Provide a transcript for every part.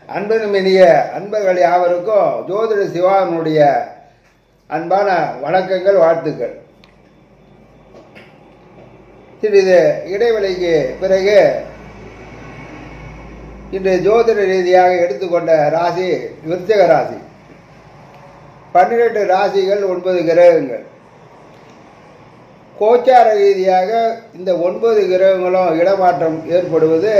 அன்பனும் இனிய அன்பர்கள் யாவருக்கும் ஜோதிட சிவானுடைய அன்பான வணக்கங்கள், வாழ்த்துக்கள். சிறிது இடைவெளிக்கு பிறகு இன்று ஜோதிட ரீதியாக எடுத்துக்கொண்ட ராசி விருச்சிக ராசி. 12 ராசிகள், 9 கிரகங்கள். கோச்சார ரீதியாக இந்த 9 கிரகங்களும் இடமாற்றம் ஏற்படுவது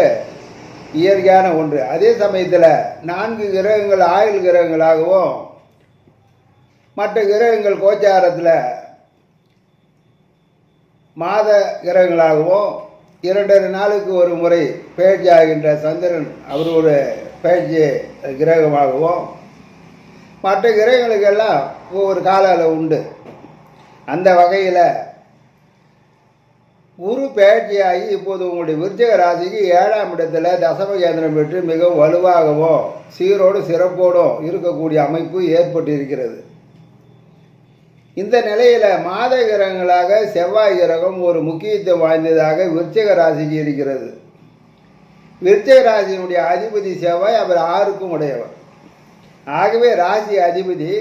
இயற்கையான ஒன்று. அதே சமயத்தில் 4 கிரகங்கள் ஆயுள் கிரகங்களாகவும் மற்ற கிரகங்கள் கோச்சாரத்தில் மாத கிரகங்களாகவும் 2 நாளுக்கு ஒரு முறை பயிற்சி ஆகின்ற சந்திரன் அவர் ஒரு பயிற்சி கிரகமாகவும் மற்ற கிரகங்களுக்கெல்லாம் ஒவ்வொரு கால அளவு உண்டு. அந்த வகையில் குரு பயிற்சியாகி இப்போது உங்களுடைய விருச்சிக ராசிக்கு 7ஆம் இடத்துல தசம கேந்திரம் பெற்று மிகவும் வலுவாகவும் சீரோடு சிறப்போடும் இருக்கக்கூடிய அமைப்பு ஏற்பட்டு இருக்கிறது. இந்த நிலையில் மாத கிரகங்களாக செவ்வாய் கிரகம் ஒரு முக்கியத்துவம் வாய்ந்ததாக விருச்சிக ராசிக்கு இருக்கிறது. விருச்சிக ராசியினுடைய அதிபதி செவ்வாய், அவர் 6க்கும் உடையவர். ஆகவே ராசி அதிபதி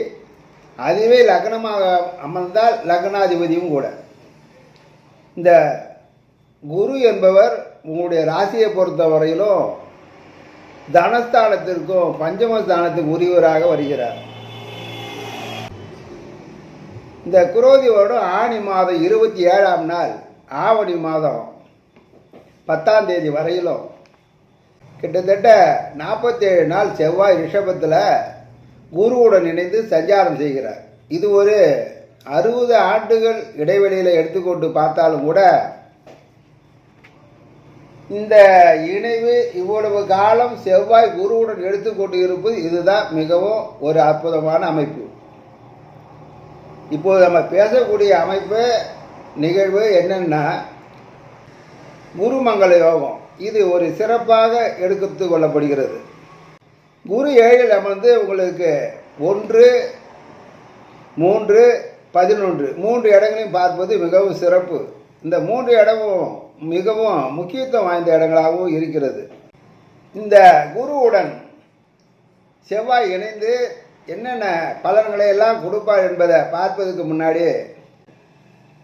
அதுவே லக்னமாக அமர்ந்தால் லக்னாதிபதியும் கூட. இந்த குரு என்பவர் உங்களுடைய ராசியை பொறுத்த வரையிலும் தனஸ்தானத்திற்கும் பஞ்சமஸ்தானத்துக்கு உரியவராக வருகிறார். இந்த குரோதி வருடம் ஆணி மாதம் 27ஆம் நாள் ஆவணி மாதம் 10ஆம் தேதி வரையிலும் கிட்டத்தட்ட 47 நாள் செவ்வாய் ரிஷபத்தில் குருவுடன் இணைந்து சஞ்சாரம் செய்கிறார். இது ஒரு 60 ஆண்டுகள் இடைவெளியில் எடுத்துக்கொண்டு பார்த்தாலும் கூட இந்த இணைவு இவ்வளவு காலம் செவ்வாய் குருவுடன் எடுத்துக்கொண்டு இருப்பது இதுதான் மிகவும் ஒரு அற்புதமான அமைப்பு. இப்போது நம்ம பேசக்கூடிய அமைப்பு நிகழ்வு என்னன்னா குருமங்கள யோகம். இது ஒரு சிறப்பாக எடுத்து கொள்ளப்படுகிறது. குரு 7இல் அமர்ந்து உங்களுக்கு 1, 3, 11 3 இடங்களையும் பார்ப்பது மிகவும் சிறப்பு. இந்த 3 இடமும் மிகவும் முக்கியத்துவம் வாய்ந்த இடங்களாகவும் இருக்கிறது. இந்த குருவுடன் செவ்வாய் இணைந்து என்னென்ன பலன்களை எல்லாம் கொடுப்பார் என்பதை பார்ப்பதற்கு முன்னாடி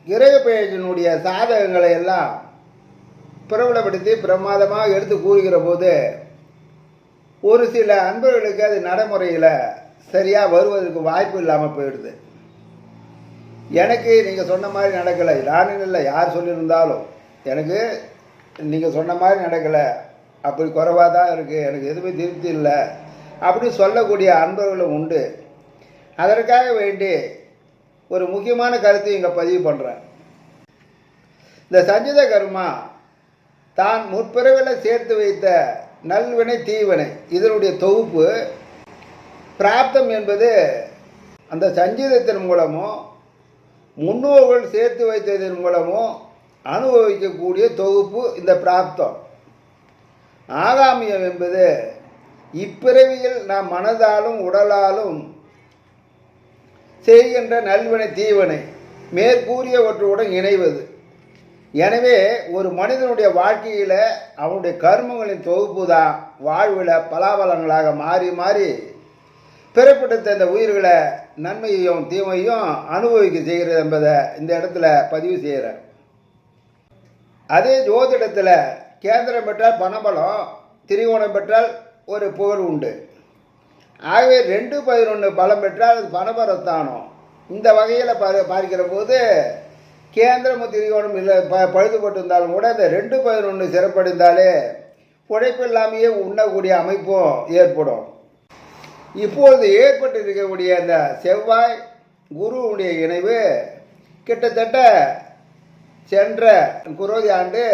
கிரக பெயர்ச்சியினுடைய சாதகங்களை எல்லாம் பிரபலப்படுத்தி பிரமாதமாக எடுத்து கூறுகிற போது ஒரு சில அன்பர்களுக்கு அது நடைமுறையில் சரியாக வருவதற்கு வாய்ப்பு இல்லாமல் போயிடுது. எனக்கு நீங்கள் சொன்ன மாதிரி நடக்கலை, நானும் இல்லை, யார் சொல்லியிருந்தாலும் எனக்கு நீங்கள் சொன்ன மாதிரி நடக்கலை, அப்படி குறைவாக தான் இருக்குது, எனக்கு எதுவுமே திருப்தி இல்லை அப்படி சொல்லக்கூடிய அன்பர்களும் உண்டு. அதற்காக வேண்டி ஒரு முக்கியமான கருத்தை இங்கே பதிவு பண்ணுறேன். இந்த சஞ்சித கர்மா தான் முற்பிறவில் சேர்த்து வைத்த நல்வினை தீவினை இதனுடைய தொகுப்பு பிராப்தம் என்பது அந்த சஞ்சீதத்தின் மூலமும் முன்னோர்கள் சேர்த்து வைத்ததன் மூலமும் அனுபவிக்கக்கூடிய தொகுப்பு இந்த பிராப்தம். ஆகாமியம் என்பது இப்பிறவியில் நாம் மனதாலும் உடலாலும் செய்கின்ற நல்வினை தீவினை மேற்கூறியவற்றுடன் இணைவது. எனவே ஒரு மனிதனுடைய வாழ்க்கையில் அவனுடைய கர்மங்களின் தொகுப்பு தான் வாழ்வில் பலாபலங்களாக மாறி மாறி பிறப்பெடுத்த இந்த உயிர்களை நன்மையையும் தீமையும் அனுபவிக்க செய்கிறது என்பதை இந்த இடத்துல பதிவு செய்கிறேன். அதே ஜோதிடத்தில் கேந்திரம் பெற்றால் பணபலம், திரிகோணம் பெற்றால் ஒரு புகழ் உண்டு. ஆகவே 2, 11 பலம் பெற்றால் அது பணபரஸ்தானம். இந்த வகையில் பார்க்கிற போது கேந்திரமும் திரிகோணம் இல்லை பழுதுபட்டிருந்தாலும் கூட இந்த 2, 11 சிறப்படைந்தாலே உழைப்பில்லாமையே உண்ணக்கூடிய அமைப்பும் ஏற்படும். இப்பொழுது ஏற்பட்டு இருக்கக்கூடிய இந்த செவ்வாய் குருவுடைய இணைவு கிட்டத்தட்ட சென்ற குரோதி ஆண்டு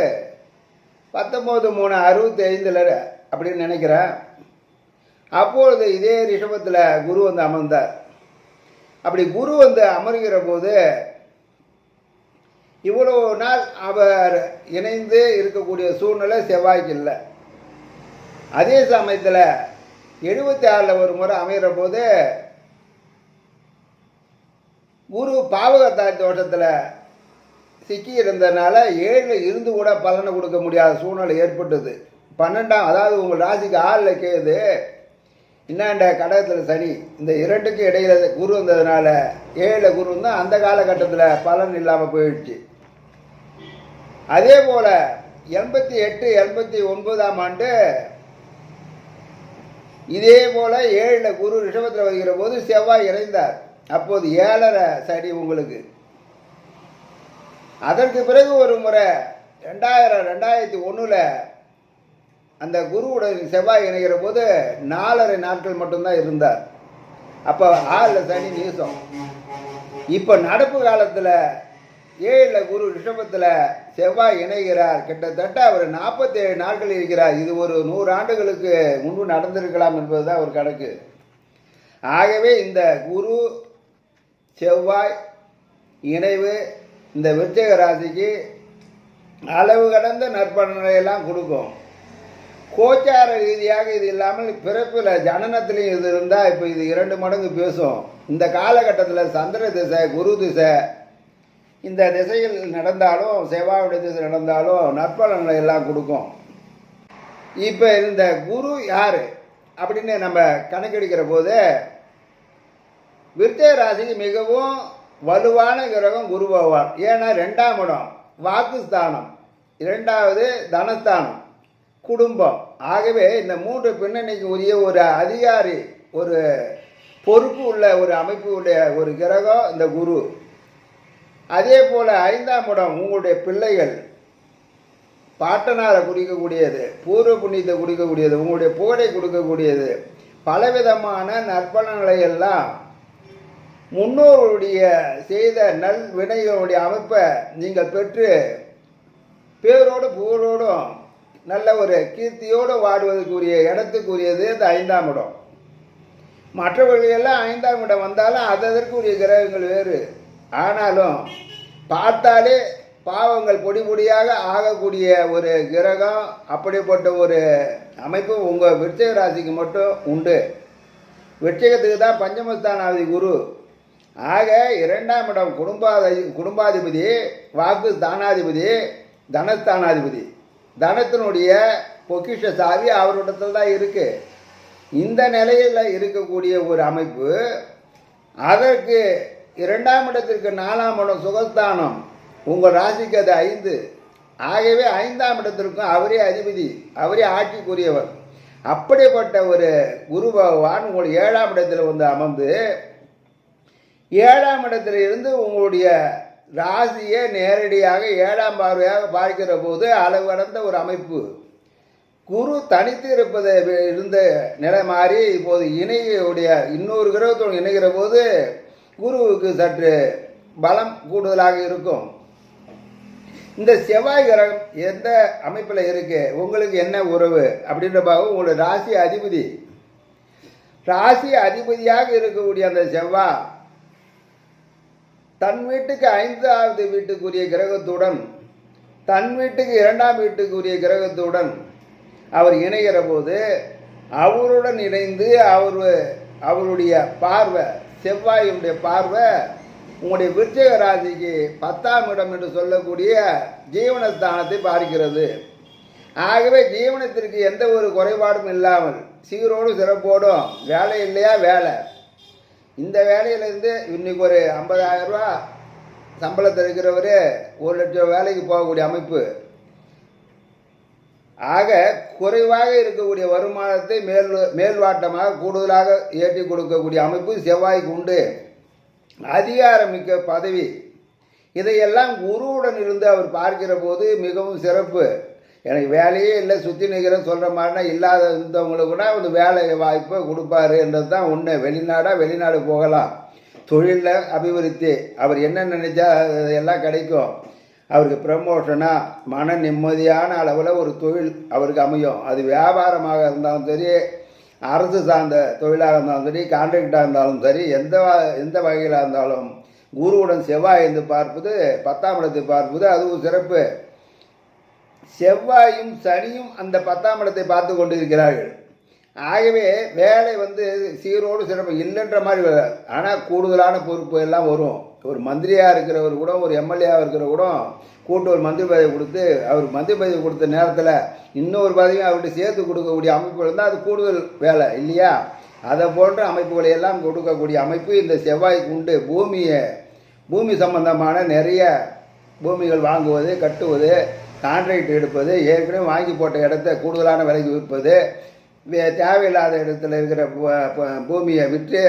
19/3/65 அப்படின்னு நினைக்கிறேன். அப்பொழுது இதே ரிஷபத்தில் குரு வந்து அமர்ந்தார். அப்படி குரு வந்து அமர்கிற போது இவ்வளவு நாள் அவர் இணைந்து இருக்கக்கூடிய சூழ்நிலை செவ்வாய்க்கு இல்லை. அதே சமயத்தில் 76 ஒரு முறை அமைகிற போது குரு பாவகத்தாய் தோட்டத்தில் சிக்கி இருந்ததுனால 7 இருந்து கூட பலனை கொடுக்க முடியாத சூழ்நிலை ஏற்பட்டது. 12ஆம், அதாவது உங்கள் ராசிக்கு 6 கேது, இன்னாண்ட கடகத்தில் சனி, இந்த இரண்டுக்கு இடையில குரு வந்ததுனால 7 குரு தான் அந்த காலகட்டத்தில் பலன் இல்லாமல் போயிடுச்சு. அதே போல் 88 89ஆம் ஆண்டு இதே போல் 7 குரு ரிஷபத்தில் வருகிற போது செவ்வாய் இணைந்தார். அப்போது 7.5 சனி உங்களுக்கு. அதற்கு பிறகு ஒரு முறை 2001 அந்த குருவுடன் செவ்வாய் இணைகிற போது 4.5 நாட்கள் மட்டும்தான் இருந்தார். அப்போ 6 சனி நீசம். இப்போ நடப்பு காலத்தில் 7 குரு ரிஷபத்தில் செவ்வாய் இணைகிறார். கிட்டத்தட்ட அவர் 47 நாட்கள் இருக்கிறார். இது ஒரு 100 ஆண்டுகளுக்கு முன்பு நடந்திருக்கலாம் என்பதுதான் ஒரு கணக்கு. ஆகவே இந்த குரு செவ்வாய் இணைவு இந்த விருச்சிக ராசிக்கு அளவு கடந்த நற்பலன்களையெல்லாம் கொடுக்கும். கோச்சார ரீதியாக இது இல்லாமல் பிறப்பில் ஜனனத்திலையும் இது இருந்தால் இப்போ இது 2 மடங்கு பேசும். இந்த காலகட்டத்தில் சந்திர திசை குரு திசை இந்த திசைகள் நடந்தாலும் செவ்வாயுடைய திசை நடந்தாலும் நற்பலன்களை எல்லாம் கொடுக்கும். இப்போ இந்த குரு யார் அப்படின்னு நம்ம கணக்கெடுக்கிற போது விருச்சிக ராசிக்கு மிகவும் வலுவான கிரகம் குரு பகவான். ஏன்னா 2ஆம் இடம் வாக்குஸ்தானம், 2வது தனஸ்தானம், குடும்பம். ஆகவே இந்த 3 பின்னணிக்கு உரிய ஒரு அதிகாரி, ஒரு பொறுப்பு உள்ள ஒரு அமைப்பு உள்ள ஒரு கிரகம் இந்த குரு. அதே போல் 5ஆம் இடம் உங்களுடைய பிள்ளைகள், பாட்டனாரை குறிக்கக்கூடியது, பூர்வ புண்ணியத்தை குறிக்கக்கூடியது, உங்களுடைய புகழை கொடுக்கக்கூடியது, பலவிதமான நற்பலன்களை எல்லாம் முன்னோருடைய செய்த நல் வினைகளுடைய அமைப்பை நீங்கள் பெற்று பேரோடு புகழோடும் நல்ல ஒரு கீர்த்தியோடு வாடுவதற்குரிய இடத்துக்குரியது இந்த 5ஆம் இடம். மற்றவர்களெல்லாம் 5ஆம் இடம் வந்தாலும் அதற்குரிய கிரகங்கள் வேறு. ஆனாலும் பார்த்தாலே பாவங்கள் பொடி பொடியாக ஆகக்கூடிய ஒரு கிரகம், அப்படிப்பட்ட ஒரு அமைப்பு உங்கள் விருச்சிக ராசிக்கு மட்டும் உண்டு. விருச்சிகத்துக்கு தான் பஞ்சமஸ்தானாதிபதி குரு. ஆக 2ஆம் இடம் குடும்பாதிபதி, வாக்கு ஸ்தானாதிபதி, தனஸ்தானாதிபதி. தனத்தினுடைய பொக்கிஷ சாவி அவரிடத்தில் தான் இருக்கு. இந்த நிலையில் இருக்கக்கூடிய ஒரு அமைப்பு. அதற்கு 2ஆம் இடத்திற்கு 4ஆம் இடம் சுகஸ்தானம், உங்கள் ராசிக்கு அது 5. ஆகவே 5ஆம் இடத்திற்கும் அவரே அதிபதி, அவரே ஆட்சிக்குரியவர். அப்படிப்பட்ட ஒரு குரு பகவான் உங்கள் 7ஆம் இடத்தில் வந்து அமர்ந்து 7ஆம் இடத்துல இருந்து உங்களுடைய ராசியை நேரடியாக 7ஆம் பார்வையாக பார்க்கிற போது அளவு கடந்த ஒரு அமைப்பு. குரு தனித்து இருப்பதை இருந்த நிலை மாறி இப்போது இணையுடைய இன்னொரு கிரகத்தோடு இணைகிற போது குருவுக்கு சற்று பலம் கூடுதலாக இருக்கும். இந்த செவ்வாய் கிரகம் எந்த அமைப்பில் இருக்கு, உங்களுக்கு என்ன உறவு அப்படின்ற பாகம் உங்களுடைய ராசி அதிபதி. ராசி அதிபதியாக இருக்கக்கூடிய அந்த செவ்வாய் தன் வீட்டுக்கு 5வது வீட்டுக்குரிய கிரகத்துடன், தன் வீட்டுக்கு 2ஆம் வீட்டுக்குரிய கிரகத்துடன் அவர் இணைகிற போது அவருடன் இணைந்து அவருடைய பார்வை, செவ்வாயினுடைய பார்வை உங்களுடைய விருச்சிக ராசிக்கு 10ஆம் இடம் என்று சொல்லக்கூடிய ஜீவனஸ்தானத்தை பார்க்கிறது. ஆகவே ஜீவனத்திற்கு எந்த ஒரு குறைபாடும் இல்லாமல் சீரோடு சிறப்போடும், வேலை இல்லையா வேலை, இந்த வேலையிலேருந்து இன்னைக்கு ஒரு 50,000 ரூபா சம்பளத்தில் இருக்கிறவர் 1 லட்சம் வேலைக்கு போகக்கூடிய அமைப்பு. ஆக குறைவாக இருக்கக்கூடிய வருமானத்தை மேல்வாட்டமாக கூடுதலாக ஏற்றி கொடுக்கக்கூடிய அமைப்பு செவ்வாய்க்கு உண்டு. அதிகாரமிக்க பதவி, இதையெல்லாம் குருவுடன் இருந்து அவர் பார்க்கிற போது மிகவும் சிறப்பு. எனக்கு வேலையே இல்லை, சுற்றி நிற்கிறேன் சொல்கிற மாதிரினா இல்லாத இருந்தவங்களுக்கு கூட வந்து வேலை வாய்ப்பை கொடுப்பாரு என்றது தான் உண்மை. வெளிநாடு போகலாம், தொழிலில் அபிவிருத்தி, அவர் என்ன நினைச்சா எல்லாம் கிடைக்கும். அவருக்கு ப்ரமோஷனாக மன நிம்மதியான அளவில் ஒரு தொழில் அவருக்கு அமையும். அது வியாபாரமாக இருந்தாலும் சரி, அரசு சார்ந்த தொழிலாக இருந்தாலும் சரி, கான்ட்ராக்டாக இருந்தாலும் சரி, எந்த வகையில் இருந்தாலும் குருவுடன் செவ்வாய் என்று பார்ப்பது, 10ஆம் இடத்தை பார்ப்பது அதுவும் சிறப்பு. செவ்வாயும் சனியும் அந்த 10ஆம் இடத்தை பார்த்து கொண்டிருக்கிறார்கள். ஆகவே வேலை வந்து சீரோடு சிறப்பு இல்லைன்ற மாதிரி, ஆனால் கூடுதலான பொறுப்பு எல்லாம் வரும். ஒரு மந்திரியாக இருக்கிறவர் கூட ஒரு எம்எல்ஏவாக இருக்கிற கூட கூட்டு ஒரு மந்திரி பதவி கொடுத்து அவர் மந்திரி பதவி கொடுத்த நேரத்தில் இன்னொரு பதவியும் அவர்கிட்ட சேர்த்து கொடுக்கக்கூடிய அமைப்புகள் இருந்தால் அது கூடுதல் வேலை இல்லையா? அதை போன்ற அமைப்புகளை எல்லாம் கொடுக்கக்கூடிய அமைப்பு இந்த செவ்வாய்க்கு உண்டு. பூமி சம்பந்தமான நிறைய பூமிகள் வாங்குவது, கட்டுவது, கான்ட்ராக்ட் எடுப்பது, ஏற்கனவே வாங்கி போட்ட இடத்த கூடுதலான விலைக்கு விற்பது, தேவையில்லாத இடத்துல இருக்கிற பூமியை விற்று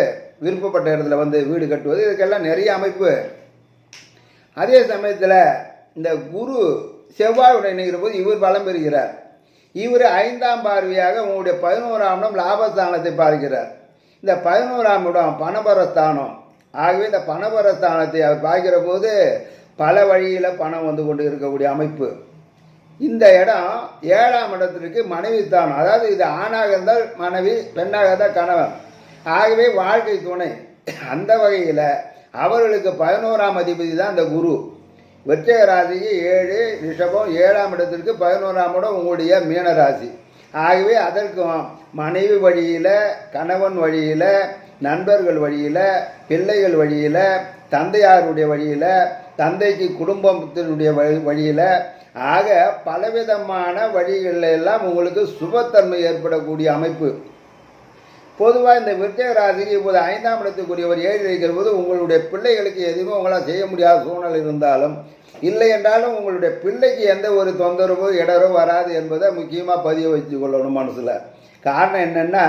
விருப்பப்பட்ட இடத்துல வந்து வீடு கட்டுவது, இதுக்கெல்லாம் நிறைய அமைப்பு. அதே சமயத்தில் இந்த குரு செவ்வாயுடன் இணைகிற போது இவர் பலம் பெறுகிறார். இவர் 5ஆம் பார்வையாக உங்களுடைய 11ஆம் இடம் லாபஸ்தானத்தை பார்க்கிறார். இந்த 11ஆம் இடம் பணபரஸ்தானம். ஆகவே இந்த பணபரஸ்தானத்தை அவர் பார்க்கிற போது பல வழியில் பணம் வந்து கொண்டு இருக்கக்கூடிய அமைப்பு. இந்த இடம் 7ஆம் இடத்திற்கு மனைவி ஸ்தானம். அதாவது இது ஆணாக இருந்தால் மனைவி, பெண்ணாக இருந்தால் கணவன். ஆகவே வாழ்க்கை துணை. அந்த வகையில் அவர்களுக்கு 11ஆம் அதிபதி தான் இந்த குரு. விருச்சிக ராசிக்கு 7 ரிஷபம், 7ஆம் இடத்திற்கு 11ஆம் இடம் உங்களுடைய மீன ராசி. ஆகவே அதற்கும் மனைவி வழியில், கணவன் வழியில், நண்பர்கள் வழியில், பிள்ளைகள் வழியில், தந்தையாருடைய வழியில், தந்தைக்கு குடும்பத்தினுடைய வழியில், ஆக பலவிதமான வழிகளில் எல்லாம் உங்களுக்கு சுபத்தன்மை ஏற்படக்கூடிய அமைப்பு. பொதுவாக இந்த விருச்சிக ராசிக்கு இப்போது 5ஆம் இடத்துக்குரியவர் 7 இருக்கிற போது உங்களுடைய பிள்ளைகளுக்கு எதுவுமே உங்களால் செய்ய முடியாத சூழ்நிலை இருந்தாலும், இல்லை என்றாலும் உங்களுடைய பிள்ளைக்கு எந்த ஒரு தொந்தரவோ இடரோ வராது என்பதை முக்கியமாக பதிய வச்சு கொள்ளணும் மனசில். காரணம் என்னென்னா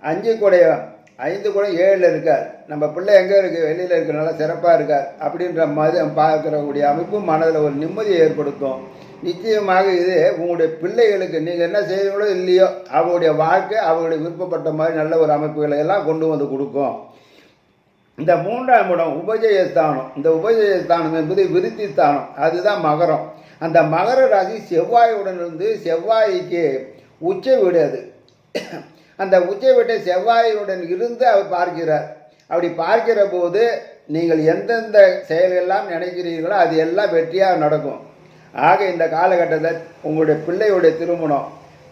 5 குடையவன் 5 கூட 7 இருக்கார். நம்ம பிள்ளை எங்கே இருக்குது, வெளியில் இருக்கிறனால சிறப்பாக இருக்கார் அப்படின்ற மாதிரி பார்க்கக்கூடிய அமைப்பு மனதில் ஒரு நிம்மதியை ஏற்படுத்தும். நிச்சயமாக இது உங்களுடைய பிள்ளைகளுக்கு நீங்கள் என்ன செய்வீங்களோ இல்லையோ அவங்களுடைய வாழ்க்கை அவங்களுடைய விருப்பப்பட்ட மாதிரி நல்ல ஒரு அமைப்புகளை எல்லாம் கொண்டு வந்து கொடுக்கும். இந்த 3ஆம் இடம் உபஜயஸ்தானம். இந்த உபஜயஸ்தானம் என்பது விருத்தி ஸ்தானம். அதுதான் மகரம். அந்த மகர ராசி செவ்வாயுடன் இருந்து செவ்வாய்க்கு உச்ச வீடு. அது அந்த உச்ச வீட்டை செவ்வாயுடன் இருந்து அவர் பார்க்கிறார். அப்படி பார்க்கிற போது நீங்கள் எந்தெந்த செயலெல்லாம் நினைக்கிறீர்களோ அது எல்லாம் வெற்றியாக நடக்கும். ஆக இந்த காலகட்டத்தில் உங்களுடைய பிள்ளையுடைய திருமணம்,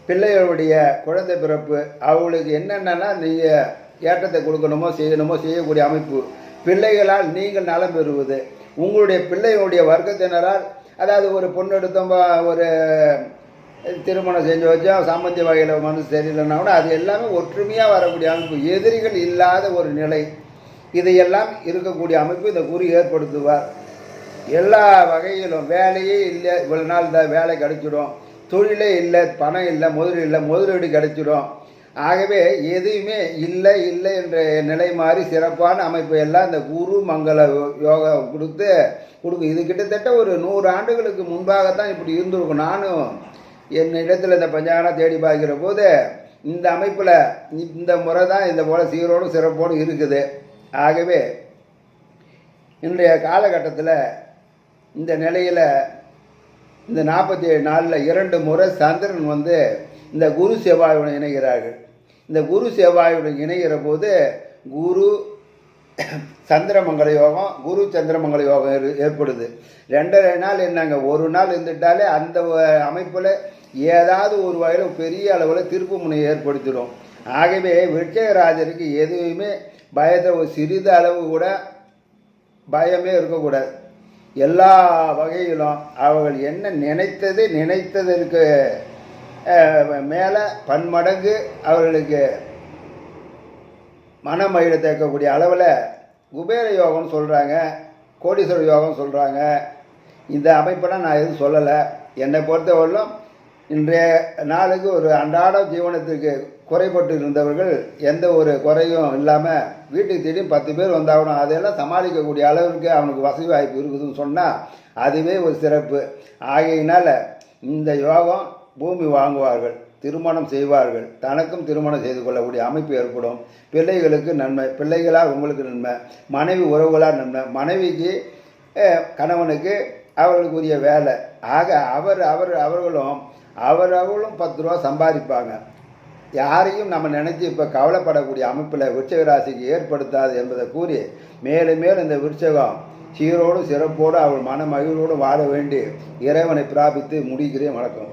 பிள்ளைகளுடைய குழந்தை பிறப்பு, அவங்களுக்கு என்னென்னா நீங்கள் ஏற்றத்தை கொடுக்கணுமோ செய்யக்கூடிய அமைப்பு, பிள்ளைகளால் நீங்கள் நலம் பெறுவது, உங்களுடைய பிள்ளைகளுடைய வர்க்கத்தினரால், அதாவது ஒரு பொண்ணு எடுத்தோம், ஒரு திருமணம் செஞ்சு வச்சோம், சம்பந்தி வகையில் மனசு சரியில்லைன்னா கூட அது எல்லாமே ஒற்றுமையாக வரக்கூடிய அமைப்பு, எதிரிகள் இல்லாத ஒரு நிலை, இதையெல்லாம் இருக்கக்கூடிய அமைப்பு இந்த குரு ஏற்படுத்துவார். எல்லா வகையிலும் வேலையே இல்லை, இவ்வளோ நாள் இந்த வேலை கிடைச்சிடும், தொழிலே இல்லை, பணம் இல்லை, முதலீடு கிடைச்சிடும். ஆகவே எதுவுமே இல்லை என்ற நிலை மாதிரி சிறப்பான அமைப்பு எல்லாம் இந்த குரு மங்கள யோகா கொடுக்கும். இது கிட்டத்தட்ட ஒரு 100 ஆண்டுகளுக்கு முன்பாகத்தான் இப்படி இருந்திருக்கும். நானும் என் இடத்துல இந்த பஞ்சாங்கனா தேடி பார்க்கிற போது இந்த அமைப்பில் இந்த முறை தான் இந்த போல் சீரோடும் சிறப்போடும் இருக்குது. ஆகவே இன்றைய காலகட்டத்தில் இந்த நிலையில் இந்த 47 நாளில் 2 முறை சந்திரன் வந்து இந்த குரு செவ்வாயுடன் இணைகிறார்கள். இந்த குரு செவ்வாயுடன் இணைகிற போது குரு சந்திரமங்கல யோகம், குரு சந்திரமங்கல யோகம் ஏற்படுது. 2.5 நாள் என்னங்க, ஒரு நாள் இருந்துட்டாலே அந்த அமைப்பில் ஏதாவது ஒரு வகையில் பெரிய அளவில் திருப்பு முனையை ஏற்படுத்திடும். ஆகவே விருச்சிகராஜருக்கு எதுவுமே பயத்தை ஒரு சிறிது அளவு கூட பயமே இருக்கக்கூடாது. எல்லா வகையிலும் அவர்கள் என்ன நினைத்ததற்கு மேலே பன்மடங்கு அவர்களுக்கு மனமகிழ தேக்கக்கூடிய அளவில் குபேர யோகம்னு சொல்கிறாங்க, கோடீஸ்வர யோகம் சொல்கிறாங்க. இந்த அமைப்பெல்லாம் நான் எதுவும் சொல்லலை. என்னை பொறுத்தவரையிலும் இன்றைய நாளுக்கு ஒரு அன்றாட ஜீவனத்துக்கு குறைபட்டு இருந்தவர்கள் எந்த ஒரு குறையும் இல்லாமல் வீட்டுக்கு திடீர்னு 10 பேர் வந்தாகணும், அதையெல்லாம் சமாளிக்கக்கூடிய அளவுக்கு அவனுக்கு வசதி வாய்ப்பு இருக்குதுன்னு சொன்னால் அதுவே ஒரு சிறப்பு. ஆகையினால் இந்த யோகம் பூமி வாங்குவார்கள், திருமணம் செய்வார்கள், தனக்கும் திருமணம் செய்து கொள்ளக்கூடிய அமைப்பு ஏற்படும். பிள்ளைகளுக்கு நன்மை, பிள்ளைகளால் உங்களுக்கு நன்மை, மனைவி உறவுகளால் நன்மை, மனைவிக்கு கணவனுக்கு அவர்களுக்குரிய வேலை. ஆக அவர்களும் 10 ரூபா சம்பாதிப்பாங்க. யாரையும் நம்ம நினச்சி இப்போ கவலைப்படக்கூடிய அமைப்பில் விருச்சிக ராசிக்கு ஏற்படுத்தாது என்பதை கூறி மேலும் மேலும் இந்த விருச்சகம் சீரோடு சிறப்போடு அவள் மன மகிழ்வோடு வாழ வேண்டி இறைவனை பிராபித்து முடிக்கிறேன். வணக்கம்.